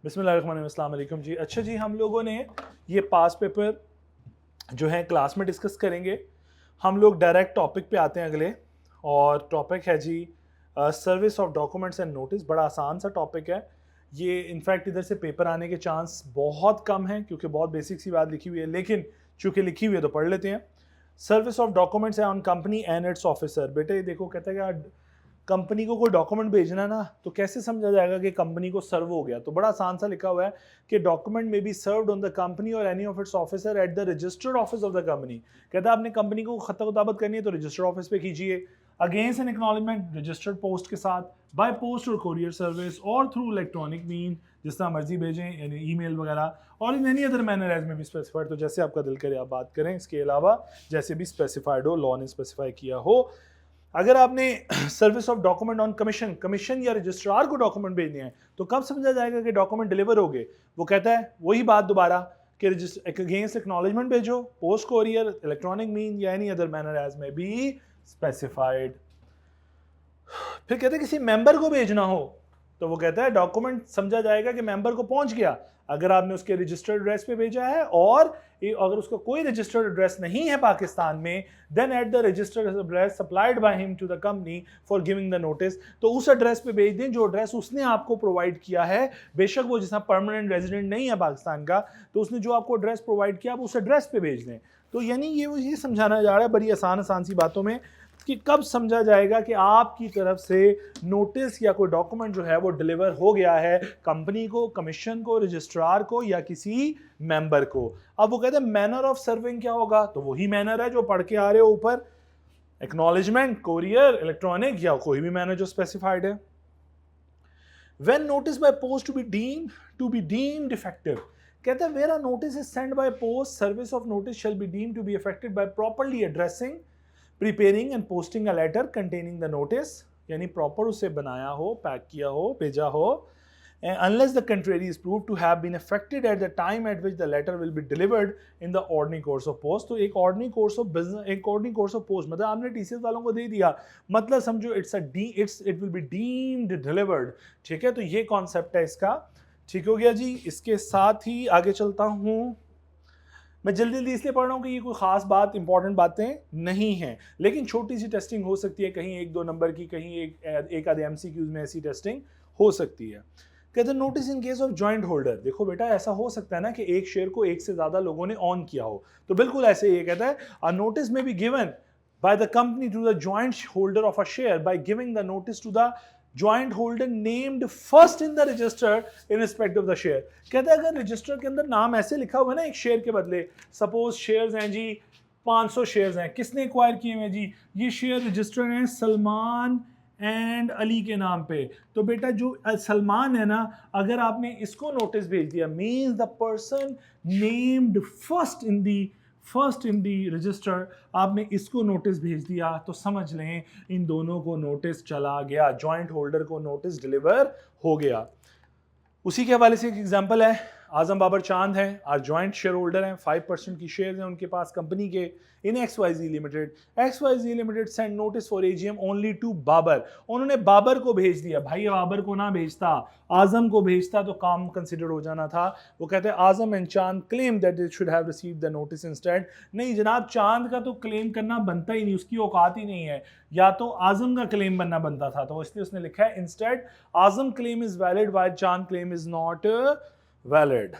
बिस्मिल्लाहिर्रहमानिर्रहीम जी। अच्छा जी, हम लोगों ने ये पास पेपर जो है क्लास में डिस्कस करेंगे। हम लोग डायरेक्ट टॉपिक पे आते हैं अगले, और टॉपिक है जी service of documents and notice. बड़ा आसान सा टॉपिक है ये। इनफैक्ट इधर से पेपर आने के चांस बहुत कम हैं क्योंकि बहुत बेसिक सी बात लिखी हुई है, लेकिन चूंकि लिखी हुई है तो पढ़ लेते हैं। सर्विस ऑफ डॉक्यूमेंट्स है on company and it's officer. बेटे देखो, कहते हैं कि कंपनी को कोई डॉक्यूमेंट भेजना ना, तो कैसे समझा जाएगा कि कंपनी को सर्व हो गया? तो बड़ा आसान सा लिखा हुआ है कि document may be served on the company or any of its officer at the registered office of the company. कहता है आपने कंपनी को खत खताबत करनी है तो रजिस्टर्ड ऑफिस पे कीजिए, against an acknowledgement registered post के साथ, बाय पोस्ट और कोरियर सर्विस और थ्रू इलेक्ट्रॉनिक मीन, जिस तरह मर्जी भेजें यानी ईमेल वगैरह, और in any other manner as में भी स्पेसिफाइड। तो जैसे आपका दिल करे आप बात करें, इसके अलावा जैसे भी स्पेसिफाइड हो, लॉ ने स्पेसिफाई किया हो। अगर आपने service of document on commission या रजिस्ट्रार को डॉक्यूमेंट भेजने हैं तो कब समझा जाएगा कि डॉक्यूमेंट डिलीवर हो गए? वो कहता है वही बात दोबारा कि अगेंस्ट एक्नॉलेजमेंट भेजो, पोस्ट कोरियर, इलेक्ट्रॉनिक मीन या एनी अदर मैनर एज में बी स्पेसिफाइड। फिर कहते हैं किसी मेंबर को भेजना हो तो वो कहता है डॉक्यूमेंट समझा जाएगा कि मेंबर को पहुंच गया अगर आपने उसके रजिस्टर्ड एड्रेस पे भेजा है, और अगर उसका कोई रजिस्टर्ड एड्रेस नहीं है पाकिस्तान में, then at the registered address supplied by him to the company for giving the notice. तो उस एड्रेस पे भेज दें जो एड्रेस उसने आपको प्रोवाइड किया है। बेशक वो जैसा परमानेंट रेजिडेंट नहीं है पाकिस्तान का, तो उसने जो आपको एड्रेस प्रोवाइड किया आप उस एड्रेस पे भेज दें। तो यानी ये समझाना जा रहा है बड़ी आसान सी बातों में कि कब समझा जाएगा कि आपकी तरफ से नोटिस या कोई डॉक्यूमेंट जो है वो डिलीवर हो गया है कंपनी को, कमीशन को, रजिस्ट्रार को या किसी मेंबर को। अब वो कहते हैं मैनर ऑफ सर्विंग क्या होगा? तो वही मैनर है जो पढ़ के आ रहे हो ऊपर, एक्नॉलेजमेंट, कोरियर, इलेक्ट्रॉनिक या कोई भी मैनर जो स्पेसिफाइड है। When notice by post to be deemed effective, कहता है where a notice is send by post, service of notice shall be deemed to be effected by properly addressing, preparing and posting a letter containing the notice, यानी proper उसे बनाया हो, pack किया हो, भेजा हो, unless the contrary is proved to have been effected at the time at which the letter will be delivered in the ordinary course of post। तो एक ordinary course of business, एक ordinary course of post मतलब आपने TCS वालों को दे दिया, मतलब समझो it will be deemed delivered। ठीक है, तो ये कॉन्सेप्ट है इसका। ठीक हो गया जी। इसके साथ ही आगे चलता हूँ। मैं जल्दी इसलिए पढ़ रहा हूँ कि ये कोई खास बात, इंपॉर्टेंट बातें नहीं हैं, लेकिन छोटी सी टेस्टिंग हो सकती है, कहीं 1-2 नंबर की, कहीं एक आधे MCQs में ऐसी टेस्टिंग हो सकती है। कहते हैं notice in case of joint holder. देखो बेटा, ऐसा हो सकता है ना कि एक शेयर को एक से ज्यादा लोगों ने ऑन किया हो, तो बिल्कुल ऐसे ये कहता है a notice may be given by the company to the joint holder of a share by giving the notice to the joint holder named first in the register in respect of the share। कहता है अगर register के अंदर नाम ऐसे लिखा हुआ है ना एक शेयर के बदले, सपोज शेयर्स हैं जी 500 शेयर्स हैं, किसने एक्वायर किए हुए जी? ये शेयर रजिस्टर्ड हैं सलमान एंड अली के नाम पे। तो बेटा जो सलमान है ना, अगर आपने इसको नोटिस भेज दिया, means the person named first in the register, आपने इसको नोटिस भेज दिया, तो समझ लें इन दोनों को नोटिस चला गया, जॉइंट होल्डर को नोटिस डिलीवर हो गया। उसी के हवाले से एक एग्जांपल है, आजम बाबर चांद हैं, आर जॉइंट शेयर होल्डर हैं, 5% की शेयर हैं उनके पास कंपनी के इन XYZ limited. XYZ limited send notice for AGM only to Babar. उन्होंने बाबर को भेज दिया। भाई बाबर को ना भेजता, आजम को भेजता तो काम कंसिडर हो जाना था। वो कहते हैं आजम एंड चांद claim that they should have received the notice instead. नहीं जनाब, चांद का तो क्लेम करना बनता ही नहीं, उसकी औकात ही नहीं है, या तो आजम का क्लेम बनना बनता था, तो इसलिए उसने लिखा है instead Azam claim is valid while Chand claim is not valid.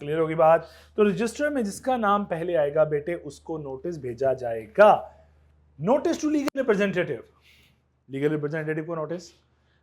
Clear होगी बात? तो रजिस्टर में जिसका नाम पहले आएगा बेटे उसको नोटिस भेजा जाएगा। Notice to legal representative, legal representative को नोटिस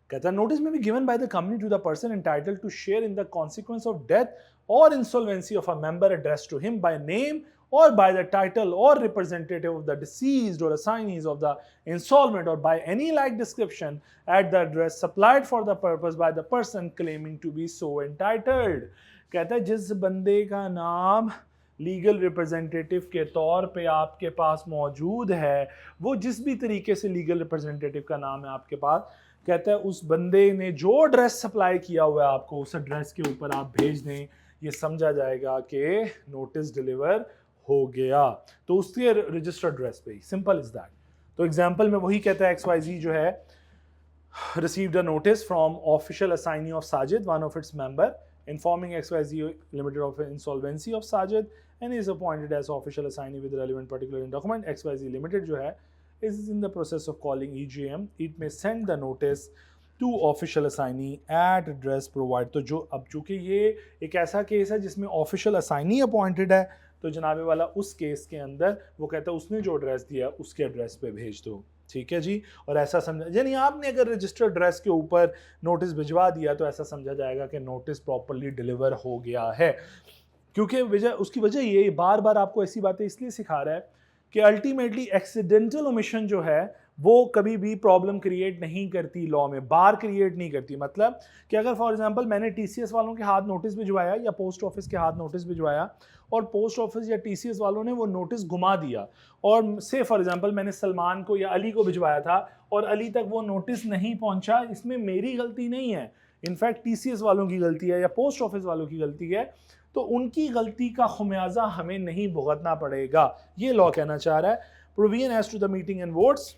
कहता है notice may be given by the company to the person entitled to share in the consequence of death or insolvency of a member address to him by name or by the title or representative of the deceased or assignees of the insolvent or by any like description at the address supplied for the purpose by the person claiming to be so entitled। कहता है जिस बंदे का नाम legal representative के तौर पे आपके पास मौजूद है, वो जिस भी तरीके से लीगल रिप्रेजेंटेटिव का नाम है आपके पास, कहता है उस बंदे ने जो एड्रेस सप्लाई किया हुआ है आपको, उस एड्रेस के ऊपर आप भेज दें, ये समझा जाएगा कि नोटिस डिलीवर हो गया। तो उसके रजिस्टर्ड एड्रेस पे, सिंपल इज दैट। तो एग्जांपल में वही कहता है XYZ जो है received a notice from official assignee of Sajid, one of its member, informing XYZ Limited of insolvency of Sajid and is appointed as official assignee with relevant particular in document. XYZ Limited जो है is in the process of calling EGM. It may send the notice to official assignee at address provided. तो जो अब चूंकि ये एक ऐसा case है जिसमें ऑफिशियल असाइनी अपॉइंटेड है, तो जनाबे वाला उस केस के अंदर वो कहता है उसने जो एड्रेस दिया उसके एड्रेस पे भेज दो। ठीक है जी। और ऐसा समझा, यानी आपने अगर रजिस्टर्ड एड्रेस के ऊपर नोटिस भिजवा दिया तो ऐसा समझा जाएगा कि नोटिस प्रॉपर्ली डिलीवर हो गया है। क्योंकि उसकी वजह ये बार बार आपको ऐसी बातें इसलिए सिखा रहा है कि अल्टीमेटली एक्सीडेंटल ओमिशन जो है वो कभी भी प्रॉब्लम क्रिएट नहीं करती, लॉ में बार क्रिएट नहीं करती। मतलब कि अगर फॉर एग्जांपल मैंने टीसीएस वालों के हाथ नोटिस भिजवाया या पोस्ट ऑफिस के हाथ नोटिस भिजवाया और पोस्ट ऑफिस या टीसीएस वालों ने वो नोटिस घुमा दिया, और से फॉर एग्जांपल मैंने सलमान को या अली को भिजवाया था और अली तक वो नोटिस नहीं पहुंचा, इसमें मेरी गलती नहीं है, इनफैक्ट टीसीएस वालों की गलती है या पोस्ट ऑफिस वालों की गलती है, तो उनकी गलती का खुमियाजा हमें नहीं भुगतना पड़ेगा, ये लॉ कहना चाह रहा है। Provision as to the meeting and votes,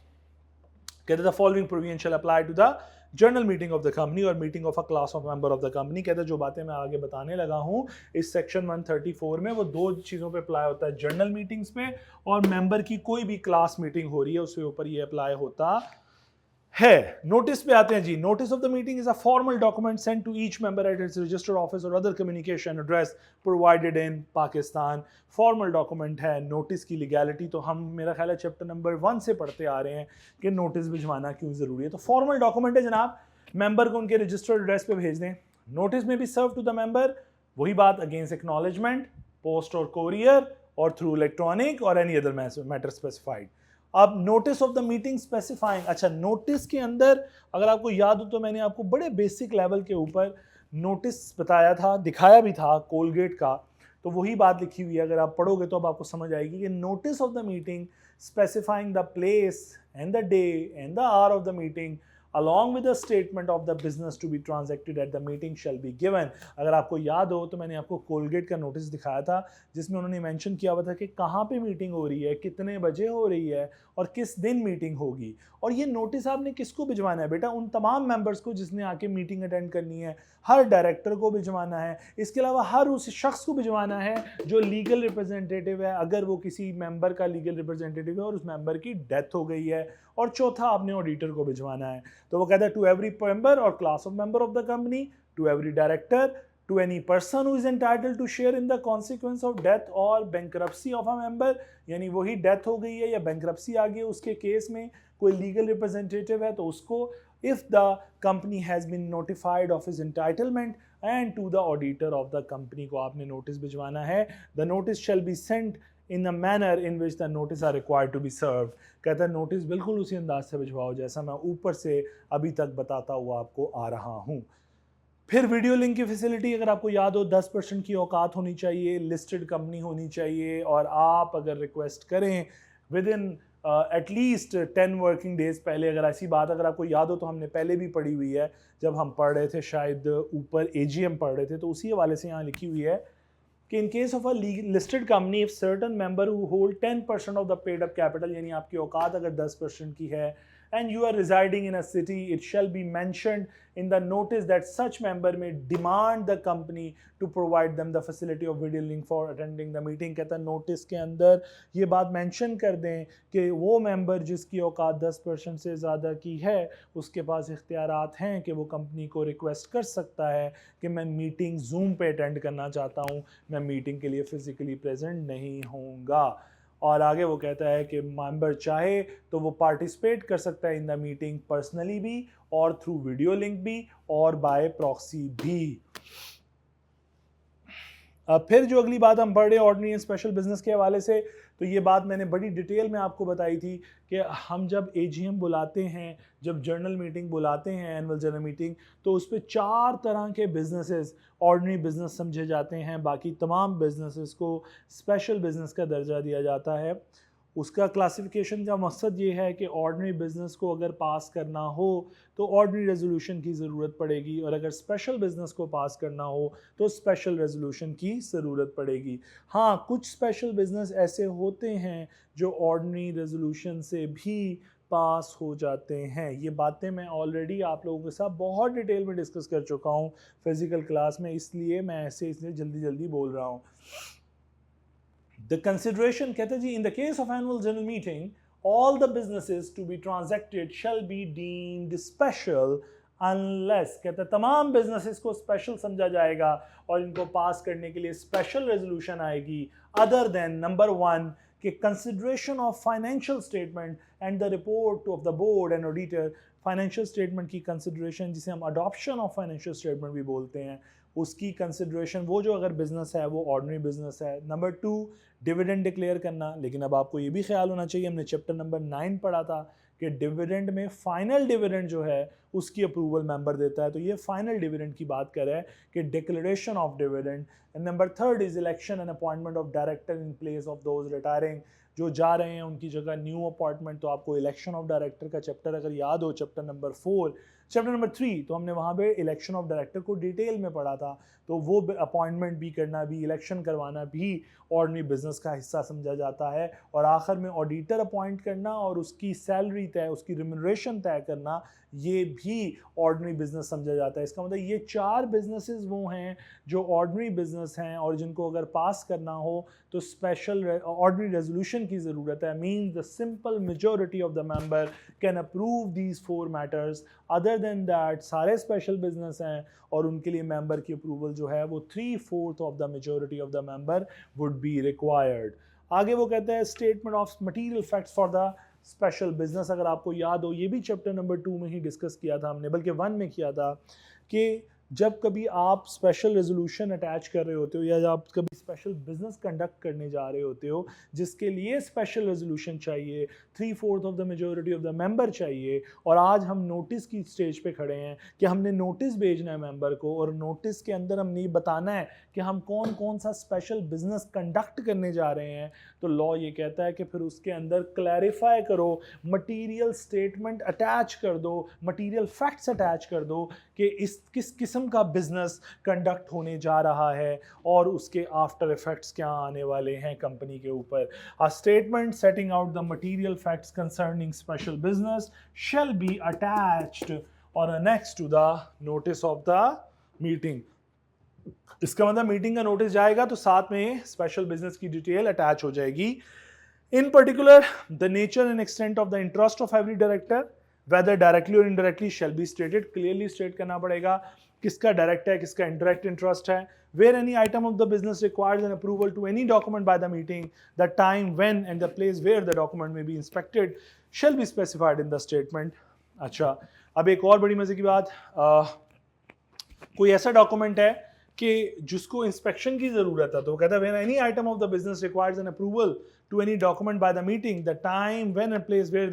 कहते the following provision shall apply to the general meeting of the company or meeting of a class of member of the company. कहते जो बातें मैं आगे बताने लगा हूं इस सेक्शन 134 में वो दो चीज़ों पे अप्लाई होता है, जनरल मीटिंग्स पे और मेंबर की कोई भी क्लास मीटिंग हो रही है उसके ऊपर ये अप्लाई होता है। नोटिस पे आते हैं जी। Notice of the meeting is a formal document sent to each member at its registered office or other communication address provided in Pakistan. Formal document है। नोटिस की लीगैलिटी तो हम मेरा ख्याल है चैप्टर नंबर 1 से पढ़ते आ रहे हैं कि नोटिस भिजवाना क्यों जरूरी है। तो फॉर्मल डॉक्यूमेंट है जनाब, मेंबर को उनके रजिस्टर्ड एड्रेस पे भेज दें। नोटिस में भी सर्व टू द मेंबर, वही बात अगेंस्ट एक्नॉलेजमेंट, पोस्ट और कोरियर और थ्रू इलेक्ट्रॉनिक और एनी अदर मैटर स्पेसिफाइड। अब notice of the meeting specifying, अच्छा नोटिस के अंदर अगर आपको याद हो तो मैंने आपको बड़े बेसिक लेवल के ऊपर नोटिस बताया था, दिखाया भी था कोलगेट का, तो वही बात लिखी हुई है, अगर आप पढ़ोगे तो अब आपको समझ आएगी कि notice of the meeting specifying the place and the day and the hour of the meeting along with a statement of the business to be transacted at the meeting shall be given। अगर आपको याद हो तो मैंने आपको Colgate का notice दिखाया था जिसमें उन्होंने मेंशन किया हुआ था कि कहाँ पे मीटिंग हो रही है, कितने बजे हो रही है और किस दिन मीटिंग होगी। और ये नोटिस आपने किसको भिजवाना है बेटा? उन तमाम मेंबर्स को जिसने आके मीटिंग अटेंड करनी है, हर डायरेक्टर को भिजवाना है, इसके अलावा हर उस शख्स को भिजवाना है जो लीगल रिप्रेजेंटेटिव है, अगर वो किसी मेंबर का लीगल रिप्रेजेंटेटिव है और उस मेंबर की डेथ हो गई है, और चौथा आपने ऑडिटर को भिजवाना है। तो वो कहता है टू एवरी मेंबर और class of member of the company, to every director, to any person who is entitled to share in the consequence of death और बैंकरप्सी ऑफ अ मेंबर, यानी वही डेथ हो गई है या बैंकरप्सी आ गई है उसके केस में कोई लीगल रिप्रेजेंटेटिव है तो उसको, if the company has been notified of his entitlement and to the auditor of the company को आपने नोटिस भिजवाना है। The notice shall be sent in the manner in which the notice are required to be served। कहता है notice बिल्कुल उसी अंदाज से भिजवाओ जैसा मैं ऊपर से अभी तक बताता हुआ आपको आ रहा हूँ। फिर वीडियो लिंक की फैसिलिटी, अगर आपको याद हो 10% की औकात होनी चाहिए, लिस्टेड कंपनी होनी चाहिए, और आप अगर रिक्वेस्ट करें with in at least 10 working days पहले, अगर ऐसी बात अगर आपको याद हो तो हमने पहले भी पढ़ी हुई है जब हम पढ़ रहे थे, शायद ऊपर AGM पढ़ रहे थे, तो उसी हवाले से यहाँ लिखी हुई है कि इन case of a listed company if certain member who hold 10% of the paid up capital, यानी आपकी औकात अगर 10% की है, and you are residing in a city, it shall be mentioned in the notice that such member may demand the company to provide them the facility of video link for attending the meeting। कहता है notice के अंदर ये बात mention कर दें कि वो मेंबर जिसकी औकात 10% से ज़्यादा की है उसके पास इख्तियारात हैं कि वो कंपनी को रिक्वेस्ट कर सकता है कि मैं मीटिंग जूम पे अटेंड करना चाहता हूँ, मैं मीटिंग के लिए फ़िज़िकली प्रेजेंट नहीं होऊंगा। और आगे वो कहता है कि मेंबर चाहे तो वो पार्टिसिपेट कर सकता है इन द मीटिंग पर्सनली भी और थ्रू वीडियो लिंक भी और बाय प्रॉक्सी भी। अब फिर जो अगली बात हम पढ़ रहे हैं ऑर्डिनरी एंड स्पेशल बिजनेस के हवाले से, तो ये बात मैंने बड़ी डिटेल में आपको बताई थी कि हम जब AGM बुलाते हैं, जब जर्नल मीटिंग बुलाते हैं, एनुअल जनरल मीटिंग, तो उस पर 4 तरह के बिजनेसेस ऑर्डिनरी बिजनेस समझे जाते हैं, बाकी तमाम बिजनेसेस को स्पेशल बिजनेस का दर्जा दिया जाता है। उसका क्लासिफिकेशन का मकसद ये है कि ऑर्डिनरी बिजनेस को अगर पास करना हो तो ऑर्डिनरी रेजोल्यूशन की ज़रूरत पड़ेगी, और अगर स्पेशल बिजनेस को पास करना हो तो स्पेशल रेजोल्यूशन की ज़रूरत पड़ेगी। हाँ, कुछ स्पेशल बिजनेस ऐसे होते हैं जो ऑर्डिनरी रेजोल्यूशन से भी पास हो जाते हैं। ये बातें मैं ऑलरेडी आप लोगों के साथ बहुत डिटेल में डिस्कस कर चुका हूँ फिजिकल क्लास में, इसलिए मैं ऐसे इसलिए जल्दी जल्दी बोल रहा हूँ। द कंसिडरेशन कहते हैं जी, in the case of annual general meeting all the businesses to be transacted shall be deemed special unless, कहते हैं तमाम बिजनेसेस को स्पेशल समझा जाएगा और इनको पास करने के लिए स्पेशल रेजोल्यूशन आएगी, अदर देन नंबर 1 कि consideration of financial statement and the report of the board and auditor. Financial statement की कंसिडरेशन, जिसे हम अडॉप्शन ऑफ फाइनेंशियल स्टेटमेंट भी बोलते हैं, उसकी कंसिडरेशन, वो जो अगर बिजनेस है वो ऑर्डिनरी बिजनेस है। नंबर 2 डिविडेंड डिक्लेयर करना। लेकिन अब आपको ये भी ख्याल होना चाहिए, हमने चैप्टर नंबर 9 पढ़ा था कि डिविडेंड में फाइनल डिविडेंड जो है उसकी अप्रूवल मेंबर देता है, तो ये फाइनल डिविडेंड की बात कर रहा है कि declaration of dividend. And number 3 is election and appointment of director in place of those retiring, जो जा रहे हैं उनकी जगह न्यू अपॉइंटमेंट। तो आपको इलेक्शन ऑफ डायरेक्टर का चैप्टर अगर याद हो, चैप्टर नंबर 4, चैप्टर नंबर 3, तो हमने वहाँ पे इलेक्शन ऑफ डायरेक्टर को डिटेल में पढ़ा था। तो वो अपॉइंटमेंट भी करना भी, इलेक्शन करवाना भी ऑर्डिनरी बिजनेस का हिस्सा समझा जाता है। और आखिर में ऑडिटर अपॉइंट करना और उसकी सैलरी तय, उसकी रिम्यूनरेशन तय करना, ये भी ऑर्डिनरी बिजनेस समझा जाता है। इसका मतलब ये 4 बिजनेसेस वो हैं जो ऑर्डिनरी बिजनेस हैं और जिनको अगर पास करना हो तो स्पेशल ऑर्डिनरी रेजोल्यूशन की ज़रूरत है। Means the simple majority of the member can approve these 4 matters. Other than that सारे स्पेशल बिजनेस हैं और उनके लिए मेंबर की अप्रूवल जो है वो 3/4 of the majority of the member would be required. आगे वो कहते हैं statement of material facts for the special business. अगर आपको याद हो, ये भी चैप्टर नंबर 2 में ही डिस्कस किया था हमने, बल्कि 1 में किया था, कि जब कभी आप स्पेशल रेजोल्यूशन अटैच कर रहे होते हो या जब आप कभी स्पेशल बिजनेस कंडक्ट करने जा रहे होते हो जिसके लिए स्पेशल रेजोल्यूशन चाहिए, 3/4 of the majority of the member चाहिए, और आज हम नोटिस की स्टेज पे खड़े हैं कि हमने नोटिस भेजना है मेंबर को, और नोटिस के अंदर हमने ये बताना है कि हम कौन कौन सा स्पेशल बिजनेस कंडक्ट करने जा रहे हैं। तो लॉ ये कहता है कि फिर उसके अंदर क्लैरिफाई करो, मटीरियल स्टेटमेंट अटैच कर दो, मटीरियल फैक्ट्स अटैच कर दो कि इस किस किस्म का बिजनेस कंडक्ट होने जा रहा है और उसके आफ्टर इफेक्ट्स क्या आने वाले हैं कंपनी के ऊपर। A statement setting out the material facts concerning special business shall be attached or annexed to the notice of the meeting. इसका मतलब मीटिंग का नोटिस जाएगा तो साथ में स्पेशल बिजनेस की डिटेल अटैच हो जाएगी। In particular the nature and extent of the interest of every director whether directly or indirectly shall be stated. Clearly state करना पड़ेगा किसका डायरेक्ट है, किसका इंडायरेक्ट इंटरेस्ट है। Where any item of the business requires an approval to any document by the meeting, the time when and the place where the document may be inspected shall be specified in the statement. अच्छा, अब एक और बड़ी मजे की बात, कोई ऐसा डॉक्यूमेंट है कि जिसको इंस्पेक्शन की जरूरत है, तो वो कहता है when any item of the business requires an approval to any document by the meeting, the time when and place where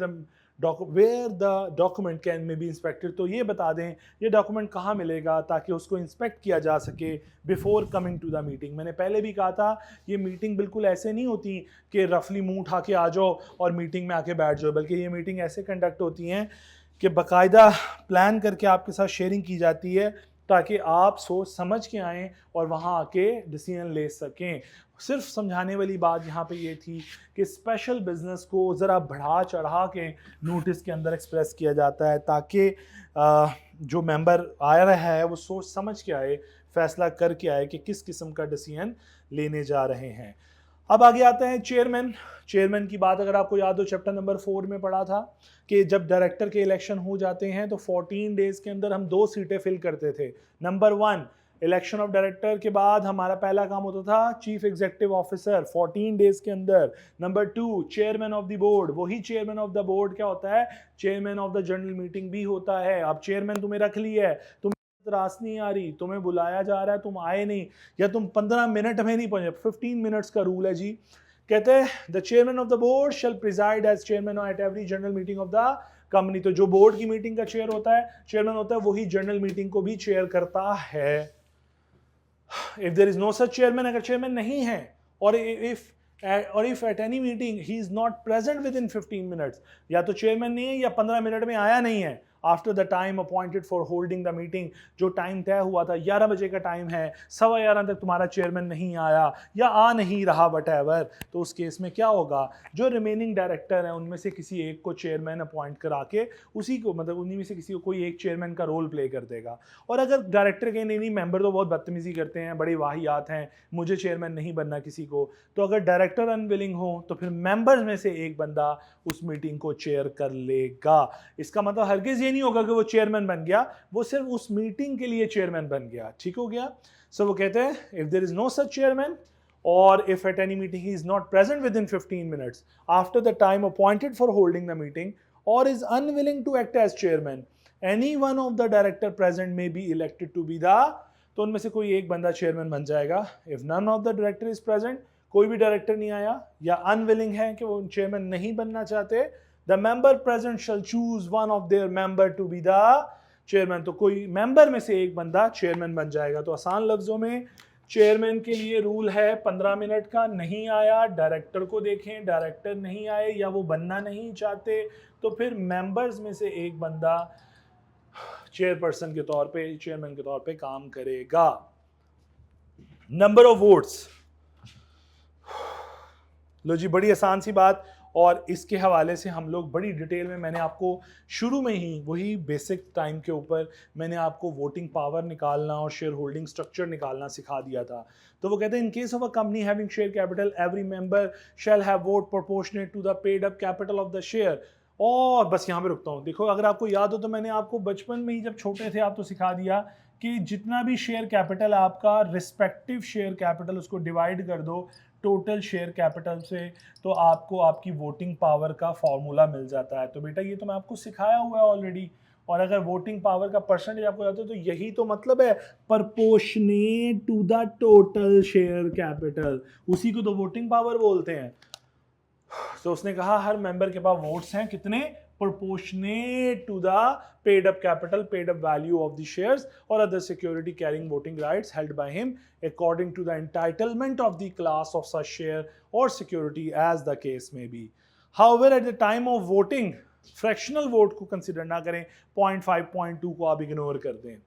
the document can may be inspected. तो ये बता दें ये डॉक्यूमेंट कहाँ मिलेगा ताकि उसको इंस्पेक्ट किया जा सके before coming to the meeting. मैंने पहले भी कहा था ये मीटिंग बिल्कुल ऐसे नहीं होती कि रफली मुंह उठा के आ जाओ और मीटिंग में आके बैठ जाओ, बल्कि ये मीटिंग ऐसे कंडक्ट होती हैं कि बाकायदा प्लान करके आपके साथ शेयरिंग की जाती है ताकि आप सोच समझ के आएँ और वहाँ आके डिसीजन ले सकें। सिर्फ समझाने वाली बात यहाँ पे ये थी कि स्पेशल बिजनेस को ज़रा बढ़ा चढ़ा के नोटिस के अंदर एक्सप्रेस किया जाता है ताकि जो मेंबर आ रहा है वो सोच समझ के आए, फैसला करके आए कि किस किस्म का डिसीजन लेने जा रहे हैं। अब आगे आते हैं चेयरमैन। चेयरमैन की बात अगर आपको याद हो चैप्टर नंबर 4 में पढ़ा था कि जब डायरेक्टर के इलेक्शन हो जाते हैं तो 14 डेज के अंदर हम 2 सीटें फिल करते थे। नंबर 1 इलेक्शन ऑफ डायरेक्टर के बाद हमारा पहला काम होता था चीफ एग्जीक्यूटिव ऑफिसर 14 डेज के अंदर। Number 2 chairman of the board, वही चेयरमैन ऑफ द बोर्ड क्या होता है, chairman of the general meeting भी होता है। अब चेयरमैन तुम्हें रख ली है, तुम रास नहीं आ रही, तुम्हें बुलाया जा रहा है, तुम आए नहीं, या तुम 15 मिनट में नहीं पहुंचे, 15 मिनट्स का रूल है जी। कहते हैं the chairman of the board shall preside as chairman at every general meeting of the company. तो जो बोर्ड की मीटिंग का चेयर होता है, चेयरमैन होता है, वही जनरल मीटिंग को भी चेयर करता है। If there is no such chairman, अगर चेयरमैन नहीं है और if at any meeting he is not present within 15 minutes, या तो चेयरमैन नहीं है या 15 मिनट में आया नहीं है, after the time appointed for holding the meeting, जो टाइम तय हुआ था 11 बजे का टाइम है, 11:15 तक तुम्हारा चेयरमैन नहीं आया या आ नहीं रहा वटएवर, तो उस केस में क्या होगा, जो रिमेनिंग डायरेक्टर हैं उनमें से किसी एक को चेयरमैन अपॉइंट करा के उसी को, मतलब उन्हीं में से किसी को कोई एक चेयरमैन का रोल प्ले कर देगा। और अगर डायरेक्टर के नहीं मेंबर तो बहुत बदतमीजी करते हैं, बड़ी वाहियात हैं, मुझे चेयरमैन नहीं बनना किसी को, तो अगर डायरेक्टर अनविलिंग हो तो फिर मेंबर्स में से एक बंदा उस मीटिंग को चेयर कर लेगा। इसका मतलब हरगिज ये नहीं होगा कि वो चेयरमैन बन गया, वो सिर्फ उस मीटिंग के लिए चेयरमैन बन गया। ठीक हो गया। सो वो कहते हैं if there is no such chairman or if at any meeting he is not present within 15 minutes after the time appointed for holding the meeting or is unwilling to act as chairman, any one of the director present may be elected to be the, तो उनमें से कोई एक बंदा chairman बन जाएगा। if none of the director is present, कोई भी डायरेक्टर नहीं आया या अनविलिंग है कि वो चेयरमैन नहीं बनना चाहते, the member present shall choose one of their member to be the chairman, तो कोई मेंबर में से एक बंदा चेयरमैन बन जाएगा। तो आसान लफ्जों में चेयरमैन के लिए रूल है 15 मिनट का, नहीं आया डायरेक्टर को देखें, डायरेक्टर नहीं आए या वो बनना नहीं चाहते तो फिर मेंबर्स में से एक बंदा चेयरपर्सन के तौर पे, चेयरमैन के तौर पे काम करेगा। नंबर ऑफ वोट्स, लो जी बड़ी आसान सी बात, और इसके हवाले से हम लोग बड़ी डिटेल में, मैंने आपको शुरू में ही वही बेसिक टाइम के ऊपर मैंने आपको वोटिंग पावर निकालना और शेयर होल्डिंग स्ट्रक्चर निकालना सिखा दिया था। तो वो कहते हैं in case of a company having share capital every member shall have vote proportionate to the paid up capital of the share. और बस यहाँ पे रुकता हूँ। देखो अगर आपको याद हो तो मैंने आपको बचपन में ही जब छोटे थे आप तो सिखा दिया कि जितना भी शेयर कैपिटल आपका, रिस्पेक्टिव शेयर कैपिटल, उसको डिवाइड कर दो टोटल शेयर कैपिटल से, तो आपको आपकी वोटिंग पावर का फॉर्मूला मिल जाता है। तो बेटा ये तो मैं आपको सिखाया हुआ है ऑलरेडी, और अगर वोटिंग पावर का परसेंटेज आपको आता है तो यही तो मतलब है proportionate to the total share capital, उसी को तो वोटिंग पावर बोलते हैं। तो उसने कहा हर मेंबर के पास वोट्स हैं कितने, proportionate to the paid up capital, paid up value of the shares or other security carrying voting rights held by him according to the entitlement of the class of such share or security as the case may be. However, at the time of voting, fractional vote को consider ना करें, 0.5, 0.2 को आप ignore कर दें।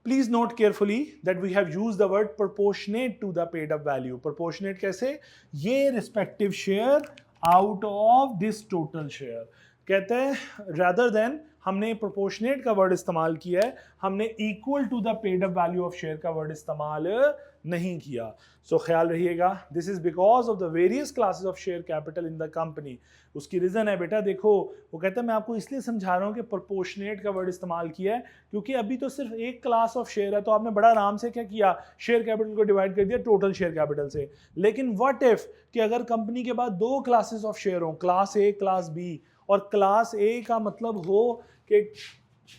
Please note carefully that we have used the word proportionate to the paid up value. Proportionate कैसे, ये respective share out of this total share, कहते हैं rather than हमने प्रोपोर्शनेट का वर्ड इस्तेमाल किया है, हमने equal to the paid up value of share का वर्ड इस्तेमाल नहीं किया। सो ख्याल रहिएगा, this is because of the various classes of share capital in the company. उसकी रीजन है बेटा, देखो वो कहता है मैं आपको इसलिए समझा रहा हूँ कि प्रोपोर्शनेट का वर्ड इस्तेमाल किया है क्योंकि अभी तो सिर्फ एक क्लास ऑफ शेयर है, तो आपने बड़ा आराम से क्या किया, शेयर कैपिटल को डिवाइड कर दिया टोटल शेयर कैपिटल से। लेकिन व्हाट इफ कि अगर कंपनी के बाद दो क्लासेस ऑफ शेयर हो, क्लास ए क्लास बी, और क्लास ए का मतलब हो कि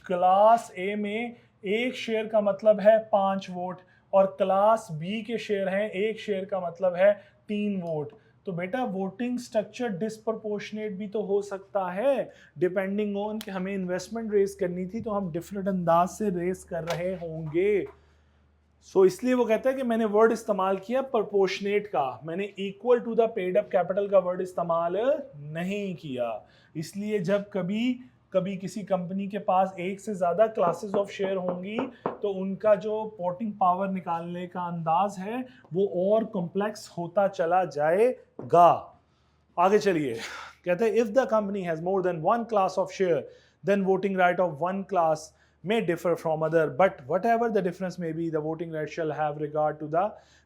क्लास ए में एक शेयर का मतलब है 5 वोट और क्लास बी के शेयर हैं एक शेयर का मतलब है 3 वोट, तो बेटा वोटिंग स्ट्रक्चर डिसप्रोपोर्शनेट भी तो हो सकता है, डिपेंडिंग ऑन कि हमें इन्वेस्टमेंट रेस करनी थी तो हम डिफरेंट अंदाज से रेस कर रहे होंगे। सो इसलिए वो कहता है कि मैंने वर्ड इस्तेमाल किया प्रोपोर्शनेट का, मैंने equal to the paid up capital का वर्ड इस्तेमाल नहीं किया। इसलिए जब कभी किसी कंपनी के पास एक से ज़्यादा क्लासेस ऑफ शेयर होंगी तो उनका जो वोटिंग पावर निकालने का अंदाज है वो और कॉम्प्लेक्स होता चला जाएगा। आगे चलिए, कहते हैं if the company has more than one class of share then voting right of one class may differ from other, but whatever the difference may be, the voting right shall have regard to the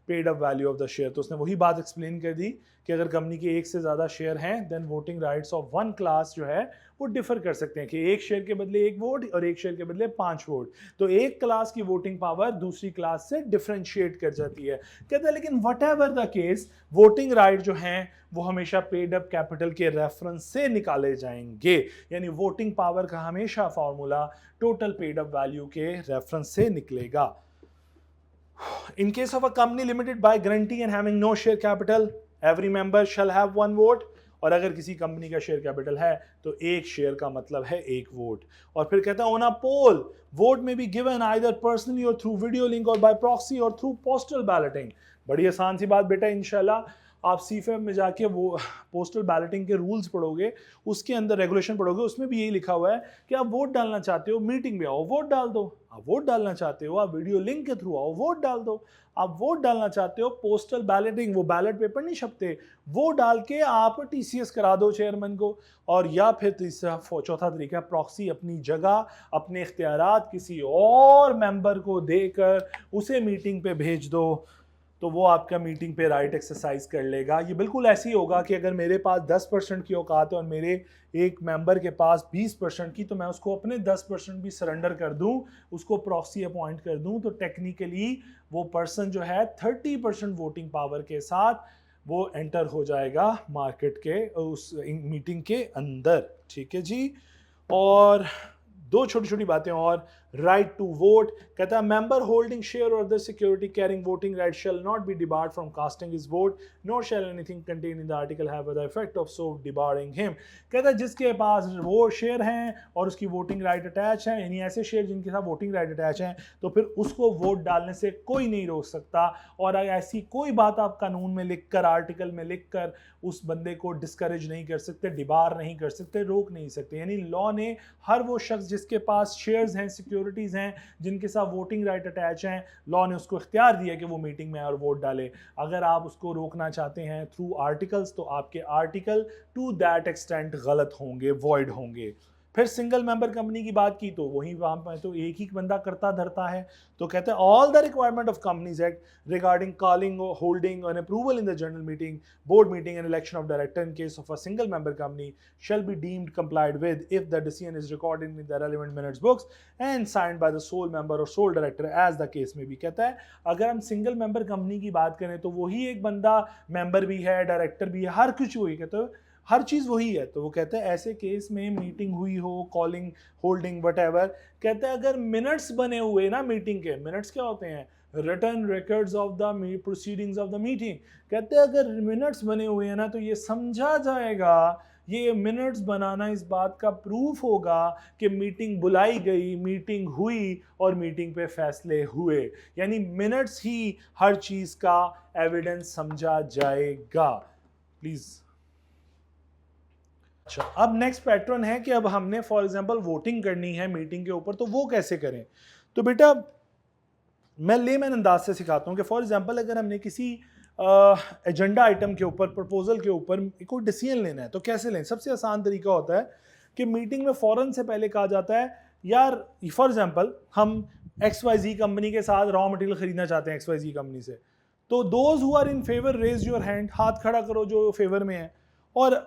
paid up value of the share। तो उसने वही बात explain कर दी कि अगर company के एक से ज़्यादा शेयर हैं then voting rights of one class जो है वो डिफर कर सकते हैं कि एक शेयर के बदले 1 वोट और एक शेयर के बदले 5 वोट, तो एक क्लास की वोटिंग पावर दूसरी क्लास से डिफरेंशिएट कर जाती है। कहते हैं लेकिन what ever the case voting right जो हैं वो हमेशा पेड अप कैपिटल के रेफरेंस से निकाले जाएंगे, यानी वोटिंग पावर का हमेशा formula total paid up value के रेफरेंस से निकलेगा। In case of a company limited by grantee and having no share capital, every member shall have 1 vote। और अगर किसी कंपनी का शेयर कैपिटल है तो एक शेयर का मतलब है 1 वोट। और फिर कहता है ऑन अ पोल वोट में बी गिवन आइदर पर्सनली और थ्रू वीडियो लिंक और बाय प्रॉक्सी और थ्रू पोस्टल बैलेटिंग। बड़ी आसान सी बात बेटा इंशाल्लाह, आप CFAB में जाके वो पोस्टल बैलेटिंग के रूल्स पढ़ोगे, उसके अंदर रेगुलेशन पढ़ोगे, उसमें भी यही लिखा हुआ है कि आप वोट डालना चाहते हो, मीटिंग में आओ, वोट डाल दो। आप वोट डालना चाहते हो, आप वीडियो लिंक के थ्रू आओ, वोट डाल दो। आप वोट डालना चाहते हो, पोस्टल बैलेटिंग, वो बैलेट पेपर नहीं छपते, वो डाल के आप TCS करा दो चेयरमैन को। और या फिर चौथा तरीका, प्रॉक्सी, अपनी जगह, अपने इख्तियारात किसी और मेंबर को देकर उसे मीटिंग पे भेज दो, तो वो आपका मीटिंग पे राइट एक्सरसाइज कर लेगा। ये बिल्कुल ऐसे ही होगा कि अगर मेरे पास 10% की औकात है और मेरे एक मेंबर के पास 20% की, तो मैं उसको अपने 10% भी सरेंडर कर दूं, उसको प्रॉक्सी अपॉइंट कर दूं, तो टेक्निकली वो पर्सन जो है 30% वोटिंग पावर के साथ वो एंटर हो जाएगा मार्केट के उस मीटिंग के अंदर। ठीक है जी। और दो छोटी छोटी बातें और, राइट टू वोट, कहता है member holding share or other security carrying voting right shall not be debarred from casting his vote, nor shall anything contain in the article have the effect of so debarring him. कहता है जिसके पास वो share हैं और उसकी voting right attach है, यानी ऐसे शेयर जिनके साथ वोटिंग राइट अटैच है, तो फिर उसको वोट डालने से कोई नहीं रोक सकता। और ऐसी कोई बात आप कानून में लिखकर, आर्टिकल में लिखकर उस बंदे को डिस्करेज नहीं कर सकते, डिबार नहीं कर सकते, रोक नहीं सकते। यानी लॉ ने हर वो शख्स जिसके पास शेयर्स हैं, सिक्योरिटीज हैं, जिनके साथ वोटिंग राइट अटैच हैं, लॉ ने उसको इख्तियार दिया कि वो मीटिंग में और वोट डाले। अगर आप उसको रोकना चाहते हैं थ्रू आर्टिकल्स, तो आपके आर्टिकल टू दैट एक्सटेंट गलत होंगे, वॉइड होंगे। फिर सिंगल मेंबर कंपनी की बात की तो वही वहां पर तो एक ही बंदा करता धरता है। तो कहते हैं all the requirement of companies act regarding calling, holding and approval in the general meeting, board meeting and election of director in case of a single member company shall be deemed complied with if the decision is recorded in the relevant minutes books and signed by the sole member or sole director as the case may be। कहता है अगर हम single member company की बात करें तो वही एक बंदा मेंबर भी है, डायरेक्टर भी है, हर कुछ वही, कहते हैं हर चीज़ वही है। तो वो कहते हैं ऐसे केस में मीटिंग हुई हो, कॉलिंग, होल्डिंग, वटएवर, कहते हैं अगर मिनट्स बने हुए ना मीटिंग के, मिनट्स क्या होते हैं, written records of the proceedings of the meeting, कहते हैं अगर मिनट्स बने हुए हैं ना तो ये समझा जाएगा, ये मिनट्स बनाना इस बात का प्रूफ होगा कि मीटिंग बुलाई गई, मीटिंग हुई और मीटिंग पे फैसले हुए। यानी मिनट्स ही हर चीज़ का एविडेंस समझा जाएगा। प्लीज़। अच्छा, अब नेक्स्ट पैटर्न है कि अब हमने फॉर एग्जांपल वोटिंग करनी है मीटिंग के ऊपर, तो वो कैसे करें। तो बेटा मैं लेमैन अंदाज से सिखाता हूँ कि फॉर एग्जांपल अगर हमने किसी एजेंडा आइटम के ऊपर, प्रपोजल के ऊपर कोई डिसीजन लेना है तो कैसे लें। सबसे आसान तरीका होता है कि मीटिंग में फ़ौरन से पहले कहा जाता है यार, फॉर एग्जांपल हम XYZ कंपनी के साथ रॉ मटेरियल खरीदना चाहते हैं XYZ कंपनी से, तो those who are in favour raise your hand, हाथ खड़ा करो जो फेवर में है। और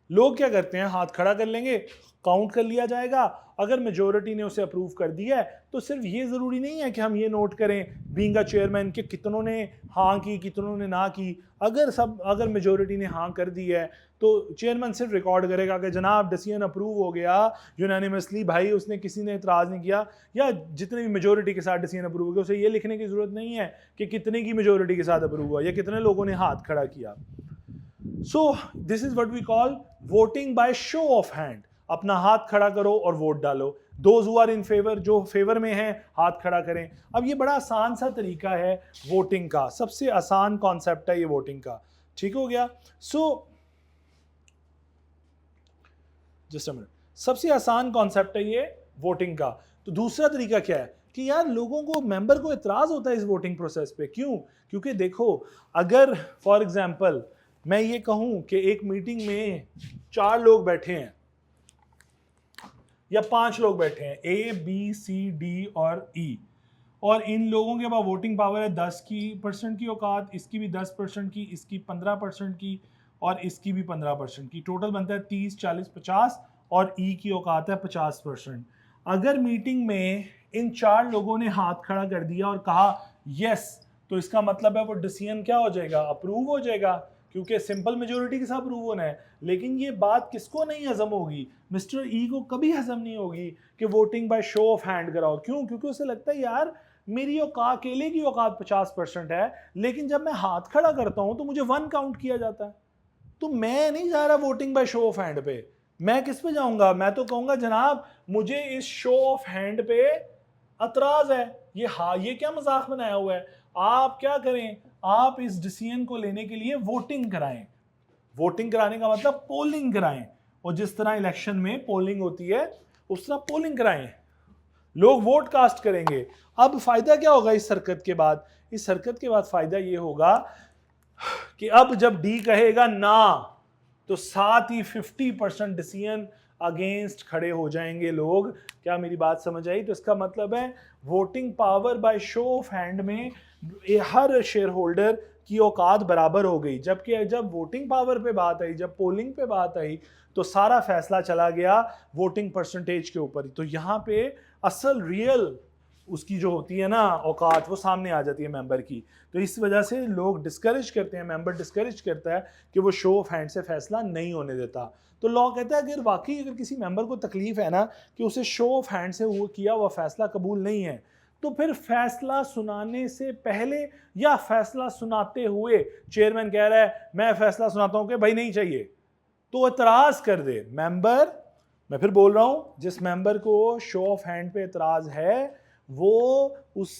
लोग क्या करते हैं, हाथ खड़ा कर लेंगे, काउंट कर लिया जाएगा, अगर मेजोरिटी ने उसे अप्रूव कर दिया है तो सिर्फ ये ज़रूरी नहीं है कि हम ये नोट करें बीइंग अ चेयरमैन कि कितनों ने हाँ की, कितनों ने ना की। अगर मेजोरिटी ने हाँ कर दी है तो चेयरमैन सिर्फ रिकॉर्ड करेगा कि जनाब डिसीजन अप्रूव हो गया यूनानिमसली, भाई उसने किसी ने इतराज़ नहीं किया, या जितने भी मेजोरिटी के साथ डिसीजन अप्रूव हो गया, उसे ये लिखने की ज़रूरत नहीं है कि कितने की मेजोरिटी के साथ अप्रूव हुआ या कितने लोगों ने हाथ खड़ा किया। So this is what we call voting by show of hand. अपना हाथ खड़ा करो और वोट डालो। Those who are in favour, जो फेवर में हैं हाथ खड़ा करें। अब ये बड़ा आसान सा तरीका है वोटिंग का, सबसे आसान कॉन्सेप्ट है ये वोटिंग का। ठीक हो गया। सो जस्ट अ मिनट, सबसे आसान कॉन्सेप्ट है ये वोटिंग का। तो दूसरा तरीका क्या है कि यार लोगों को, मेंबर को इतराज होता है इस वोटिंग प्रोसेस पे। क्यों? क्योंकि देखो, अगर फॉर एग्जांपल मैं ये कहूं कि एक मीटिंग में 4 लोग बैठे हैं या 5 लोग बैठे हैं, A, B, C, D और E, और इन लोगों के पास वोटिंग पावर है 10% की औकात, इसकी भी 10% की, इसकी 15% की और इसकी भी 15% की, टोटल बनता है 30, 40, 50 और E की औकात है 50%। अगर मीटिंग में इन 4 लोगों ने हाथ खड़ा कर दिया और कहा यस, तो इसका मतलब है वो डिसीजन क्या हो जाएगा, अप्रूव हो जाएगा, क्योंकि सिंपल मेजोरिटी के साथ अप्रूव होना है। लेकिन ये बात किसको नहीं हजम होगी, मिस्टर ई को कभी हजम नहीं होगी कि voting by show of hand कराओ। क्यों? क्योंकि उसे लगता है यार मेरी औकात, अकेले की औकात 50% है, लेकिन जब मैं हाथ खड़ा करता हूं तो मुझे 1 काउंट किया जाता है। तो मैं नहीं जा रहा voting by show of hand पे, मैं किस पे जाऊंगा, मैं तो कहूंगा जनाब मुझे इस शो ऑफ हैंड पे अतराज है, ये क्या मजाक बनाया हुआ है। आप क्या करें, आप इस डिसीजन को लेने के लिए वोटिंग कराएं। वोटिंग कराने का मतलब पोलिंग कराएं, और जिस तरह इलेक्शन में पोलिंग होती है उस तरह पोलिंग कराएं, लोग वोट कास्ट करेंगे। अब फायदा क्या होगा इस हरकत के बाद? इस हरकत के बाद फायदा ये होगा कि अब जब डी कहेगा ना, तो साथ ही 50% डिसीजन अगेंस्ट खड़े हो जाएंगे लोग। क्या मेरी बात समझ आई? तो इसका मतलब है voting power bye show of hand में हर शेयर होल्डर की औकात बराबर हो गई। जबकि जब वोटिंग पावर पे बात आई, जब पोलिंग पे बात आई, तो सारा फैसला चला गया वोटिंग परसेंटेज के ऊपर। तो यहाँ पे असल रियल उसकी जो होती है ना औकात, वो सामने आ जाती है मेंबर की। तो इस वजह से लोग डिस्करेज करते हैं, मेंबर डिस्करेज करता है कि वो शो ऑफ हैंड से फैसला नहीं होने देता। तो लॉ कहता है अगर वाकई अगर किसी मेंबर को तकलीफ है ना कि उसे शो ऑफ हैंड से वो किया हुआ फैसला कबूल नहीं है, तो फिर फैसला सुनाने से पहले या फैसला सुनाते हुए चेयरमैन कह रहा है मैं फैसला सुनाता हूं कि भाई नहीं चाहिए, तो एतराज कर दे मेंबर। मैं फिर बोल रहा हूं, जिस मेंबर को शो ऑफ हैंड पे एतराज है वो उस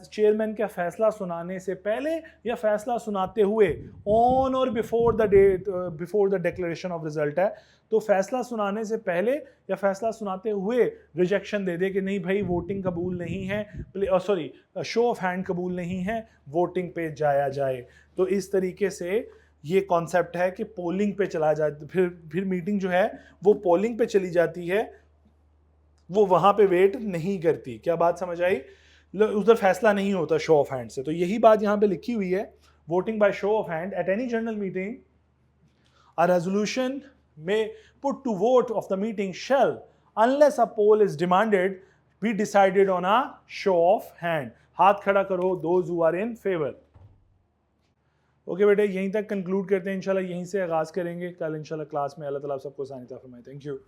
चेयरमैन का फैसला सुनाने से पहले या फैसला सुनाते हुए, ऑन और before the date, before the declaration of result है, तो फैसला सुनाने से पहले या फैसला सुनाते हुए रिजेक्शन दे दे कि नहीं भाई वोटिंग कबूल नहीं है, सॉरी शो ऑफ हैंड कबूल नहीं है, वोटिंग पे जाया जाए। तो इस तरीके से ये कॉन्सेप्ट है कि पोलिंग पे चला जाए, फिर मीटिंग जो है वो पोलिंग पे चली जाती है, वो वहां पे वेट नहीं करती। क्या बात समझ आई? उधर फैसला नहीं होता शो ऑफ हैंड से। तो यही बात यहां पे लिखी हुई है, voting by show of hand at any general meeting a resolution may put to vote of the meeting shall unless a poll is demanded be decided on a show of hand. हाथ खड़ा करो those who are in favour. Okay बेटे, यहीं तक conclude करते हैं इंशाल्लाह, यहीं से आगाज करेंगे कल इंशाल्लाह क्लास में। अल्लाह ताला आप सबको आसानी अता फरमाए। Thank you.